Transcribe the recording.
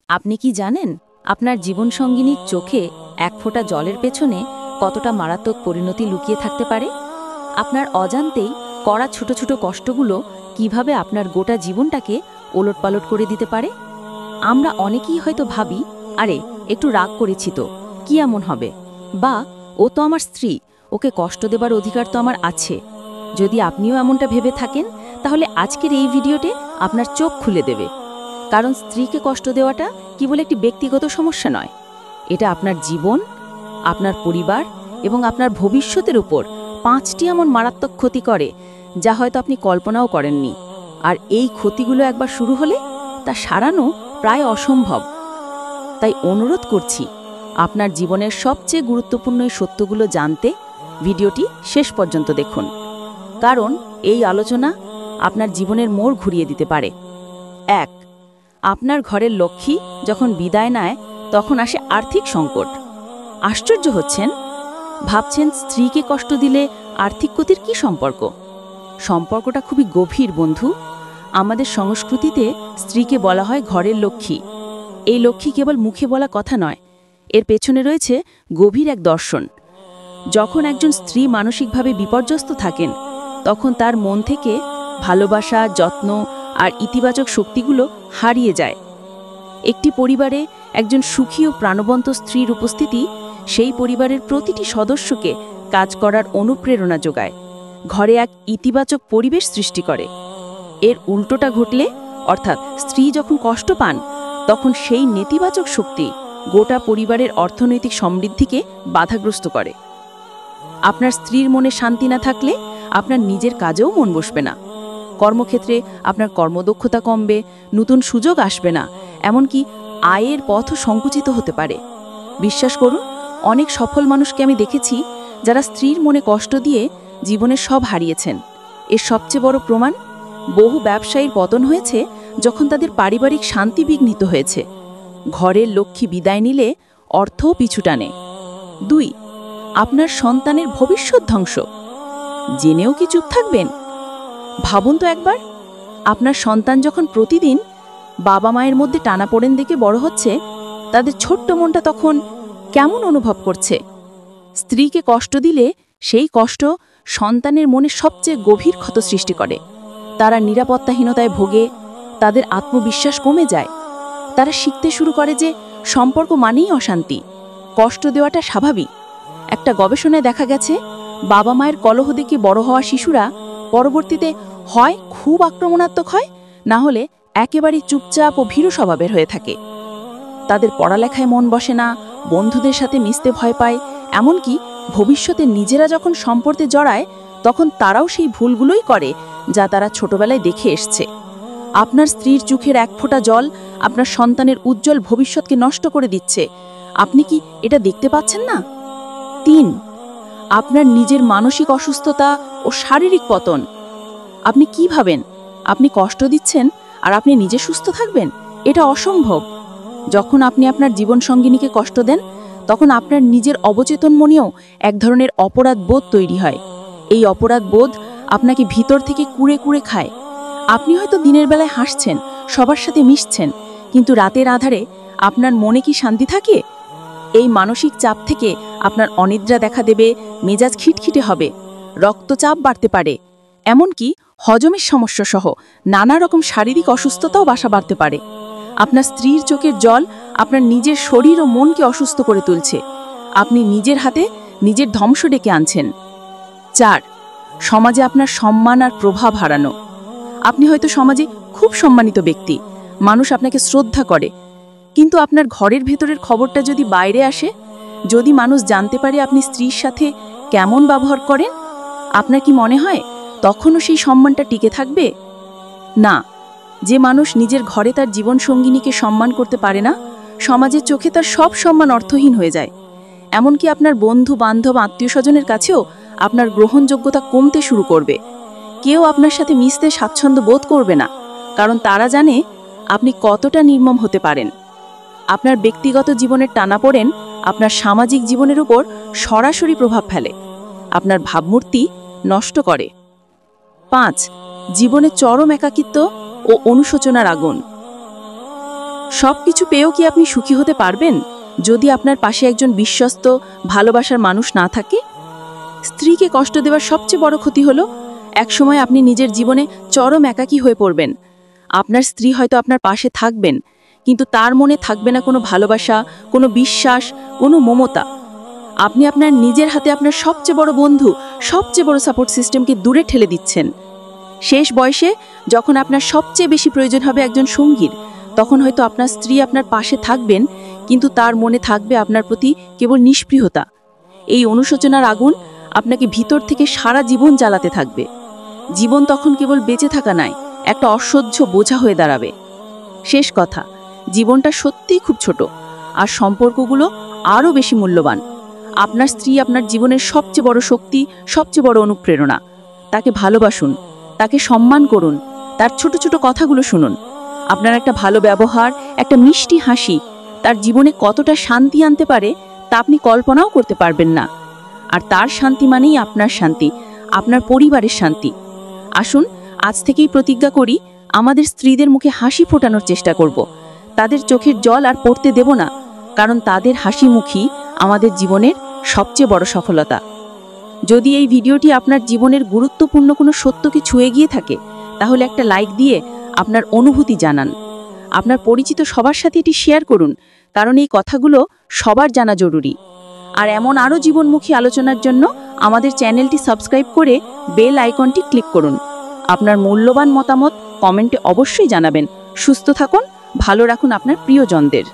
আপনি কি জানেন আপনার জীবনসঙ্গিনীর চোখে এক ফোঁটা জলের পেছনে কতটা মারাত্মক পরিণতি লুকিয়ে থাকতে পারে? আপনার অজান্তেই করা ছোট ছোট কষ্টগুলো কিভাবে আপনার গোটা জীবনটাকে ওলটপালট করে দিতে পারে? আমরা অনেকেই হয়তো ভাবি, আরে একটু রাগ করেছি তো, কি এমন হবে? বা ও তো আমার স্ত্রী, ওকে কষ্ট দেবার অধিকার তো আমার আছে। যদি আপনিও এমনটা ভেবে থাকেন, তাহলে আজকের এই ভিডিওতে আপনার চোখ খুলে দেবে। কারণ স্ত্রীকে কষ্ট দেওয়াটা কেবল একটি ব্যক্তিগত সমস্যা নয়, এটা আপনার জীবন, আপনার পরিবার এবং আপনার ভবিষ্যতের উপর 5টি এমন মারাত্মক ক্ষতি করে যা হয়তো আপনি কল্পনাও করেননি। আর এই ক্ষতিগুলো একবার শুরু হলে তা সারানো প্রায় অসম্ভব। তাই অনুরোধ করছি, আপনার জীবনের সবচেয়ে গুরুত্বপূর্ণ এই সত্যগুলো জানতে ভিডিওটি শেষ পর্যন্ত দেখুন। কারণ এই আলোচনা আপনার জীবনের মোড় ঘুরিয়ে দিতে পারে। 1. আপনার ঘরের লক্ষ্মী যখন বিদায় নেয় তখন আসে আর্থিক সংকট। আশ্চর্য হচ্ছেন, ভাবছেন স্ত্রীকে কষ্ট দিলে আর্থিক ক্ষতির কি সম্পর্ক? সম্পর্কটা খুবই গভীর বন্ধু। আমাদের সংস্কৃতিতে স্ত্রীকে বলা হয় ঘরের লক্ষ্মী। এই লক্ষ্মী কেবল মুখে বলা কথা নয়, এর পেছনে রয়েছে গভীর এক দর্শন। যখন একজন স্ত্রী মানসিকভাবে বিপর্যস্ত থাকেন, তখন তার মন থেকে ভালোবাসা, যত্ন আর ইতিবাচক শক্তিগুলো হারিয়ে যায়। একটি পরিবারে একজন সুখী ও প্রাণবন্ত স্ত্রীর উপস্থিতি সেই পরিবারের প্রতিটি সদস্যকে কাজ করার অনুপ্রেরণা যোগায়, ঘরে এক ইতিবাচক পরিবেশ সৃষ্টি করে। এর উল্টোটা ঘটলে, অর্থাৎ স্ত্রী যখন কষ্ট পান, তখন সেই নেতিবাচক শক্তি গোটা পরিবারের অর্থনৈতিক সমৃদ্ধিকে বাধাগ্রস্ত করে। আপনার স্ত্রীর মনে শান্তি না থাকলে আপনার নিজের কাজেও মন বসবে না। কর্মক্ষেত্রে আপনার কর্মদক্ষতা কমবে, নতুন সুযোগ আসবে না, এমনকি আয়ের পথও সংকুচিত হতে পারে। বিশ্বাস করুন, অনেক সফল মানুষকে আমি দেখেছি যারা স্ত্রীর মনে কষ্ট দিয়ে জীবনের সব হারিয়েছেন। এর সবচেয়ে বড় প্রমাণ, বহু ব্যবসায়ীর পতন হয়েছে যখন তাদের পারিবারিক শান্তি বিঘ্নিত হয়েছে। ঘরের লক্ষ্মী বিদায় নিলে অর্থও পিছু টানে। 2. আপনার সন্তানের ভবিষ্যৎ ধ্বংস। জেনেও কি চুপ থাকবেন? ভাবুন তো একবার, আপনার সন্তান যখন প্রতিদিন বাবা মায়ের মধ্যে টানাপোড়েন দেখে বড় হচ্ছে, তাদের ছোট্ট মনটা তখন কেমন অনুভব করছে? স্ত্রীকে কষ্ট দিলে সেই কষ্ট সন্তানের মনে সবচেয়ে গভীর ক্ষত সৃষ্টি করে। তারা নিরাপত্তাহীনতায় ভোগে, তাদের আত্মবিশ্বাস কমে যায়। তারা শিখতে শুরু করে যে সম্পর্ক মানেই অশান্তি, কষ্ট দেওয়াটা স্বাভাবিক। একটা গবেষণায় দেখা গেছে, বাবা মায়ের কলহ দেখে বড় হওয়া শিশুরা পরবর্তীতে হয় খুব আক্রমণাত্মক হয়, না হলে একেবারেই চুপচাপ ও ভীরু স্বভাবের হয়ে থাকে। তাদের পড়ালেখায় মন বসে না, বন্ধুদের সাথে মিশতে ভয় পায়, এমনকি ভবিষ্যতে নিজেরা যখন সম্পর্কে জড়ায় তখন তারাও সেই ভুলগুলোই করে যা তারা ছোটবেলায় দেখে এসছে। আপনার স্ত্রীর চোখের এক ফোঁটা জল আপনার সন্তানের উজ্জ্বল ভবিষ্যৎকে নষ্ট করে দিচ্ছে। আপনি কি এটা দেখতে পাচ্ছেন না? 3. আপনার নিজের মানসিক অসুস্থতা ও শারীরিক পতন। আপনি কি ভাবেন আপনি কষ্ট দিচ্ছেন আর আপনি নিজে সুস্থ থাকবেন? এটা অসম্ভব। যখন আপনি আপনার জীবনসঙ্গিনীকে কষ্ট দেন, তখন আপনার নিজের অবচেতন মনেও এক ধরনের অপরাধ বোধ তৈরি হয়। এই অপরাধ বোধ আপনাকে ভিতর থেকে কুড়ে কুড়ে খায়। আপনি হয়তো দিনের বেলায় হাসছেন, সবার সাথে মিশছেন, কিন্তু রাতের আধারে আপনার মনে কি শান্তি থাকে? এই মানসিক চাপ থেকে আপনার অনিদ্রা দেখা দেবে, মেজাজ খিটখিটে হবে, রক্তচাপ বাড়তে পারে, এমনকি হজমের সমস্যা সহ নানা রকম শারীরিক অসুস্থতাও বাসা বাড়তে পারে। আপনার স্ত্রীর চোখের জল আপনার নিজের শরীর ও মনকে অসুস্থ করে তুলছে। আপনি নিজের হাতে নিজের ধ্বংস ডেকে আনছেন। 4. সমাজে আপনার সম্মান আর প্রভাব হারানো। আপনি হয়তো সমাজে খুব সম্মানিত ব্যক্তি, মানুষ আপনাকে শ্রদ্ধা করে, কিন্তু আপনার ঘরের ভেতরের খবরটা যদি বাইরে আসে, যদি মানুষ জানতে পারে আপনি স্ত্রীর সাথে কেমন ব্যবহার করেন, আপনার কি মনে হয় তখনও সেই সম্মানটা টিকে থাকবে? না। যে মানুষ নিজের ঘরে তার জীবনসঙ্গিনীকে সম্মান করতে পারে না, সমাজের চোখে তার সব সম্মান অর্থহীন হয়ে যায়। এমনকি আপনার বন্ধু বান্ধব আত্মীয় স্বজনের কাছেও আপনার গ্রহণযোগ্যতা কমতে শুরু করবে। কেউ আপনার সাথে মিশতে স্বাচ্ছন্দ্য বোধ করবে না, কারণ তারা জানে আপনি কতটা নির্মম হতে পারেন। আপনার ব্যক্তিগত জীবনের টানাপোড়েন আপনার সামাজিক জীবনের উপর সরাসরি প্রভাব ফেলে, আপনার ভাবমূর্তি নষ্ট করে। 5. জীবনে চরম একাকিত্ব ও অনুশোচনার আগুন। সব কিছু পেয়েও কি আপনি সুখী হতে পারবেন যদি আপনার পাশে একজন বিশ্বস্ত ভালোবাসার মানুষ না থাকে? স্ত্রীকে কষ্ট দেওয়ার সবচেয়ে বড় ক্ষতি হলো একসময় আপনি নিজের জীবনে চরম একাকী হয়ে পড়বেন। আপনার স্ত্রী হয়তো আপনার পাশে থাকবেন, কিন্তু তার মনে থাকবে না কোনো ভালোবাসা, কোনো বিশ্বাস, কোনো মমতা। আপনি আপনার নিজের হাতে আপনার সবচেয়ে বড় বন্ধু, সবচেয়ে বড় সাপোর্ট সিস্টেমকে দূরে ঠেলে দিচ্ছেন। শেষ বয়সে যখন আপনার সবচেয়ে বেশি প্রয়োজন হবে একজন সঙ্গীর, তখন হয়তো আপনার স্ত্রী আপনার পাশে থাকবেন, কিন্তু তার মনে থাকবে আপনার প্রতি কেবল নিষ্পৃহতা। এই অনুশোচনার আগুন আপনাকে ভিতর থেকে সারা জীবন জ্বালাতে থাকবে। জীবন তখন কেবল বেঁচে থাকা নয়, একটা অসহ্য বোঝা হয়ে দাঁড়াবে। শেষ কথা, জীবনটা সত্যিই খুব ছোট, আর সম্পর্কগুলো আরও বেশি মূল্যবান। আপনার স্ত্রী আপনার জীবনের সবচেয়ে বড় শক্তি, সবচেয়ে বড় অনুপ্রেরণা। তাকে ভালোবাসুন, তাকে সম্মান করুন, তার ছোট ছোট কথাগুলো শুনুন। আপনার একটা ভালো ব্যবহার, একটা মিষ্টি হাসি তার জীবনে কতটা শান্তি আনতে পারে তা আপনি কল্পনাও করতে পারবেন না। আর তার শান্তি মানেই আপনার শান্তি, আপনার পরিবারের শান্তি। আসুন আজ থেকেই প্রতিজ্ঞা করি, আমাদের স্ত্রীদের মুখে হাসি ফোটানোর চেষ্টা করব। তাদের চোখের জল আর পড়তে দেব না, কারণ তাদের হাসি মুখই আমাদের জীবনের সবচেয়ে বড় সফলতা। যদি এই ভিডিওটি আপনার জীবনের গুরুত্বপূর্ণ কোনো সত্যকে ছুঁয়ে গিয়ে থাকে, তাহলে একটা লাইক দিয়ে আপনার অনুভূতি জানান। আপনার পরিচিত সবার সাথে এটি শেয়ার করুন, কারণ এই কথাগুলো সবার জানা জরুরি। আর এমন আরও জীবনমুখী আলোচনার জন্য আমাদের চ্যানেলটি সাবস্ক্রাইব করে বেল আইকনটি ক্লিক করুন। আপনার মূল্যবান মতামত কমেন্টে অবশ্যই জানাবেন। সুস্থ থাকুন, ভালো রাখুন আপনার প্রিয়জনদের।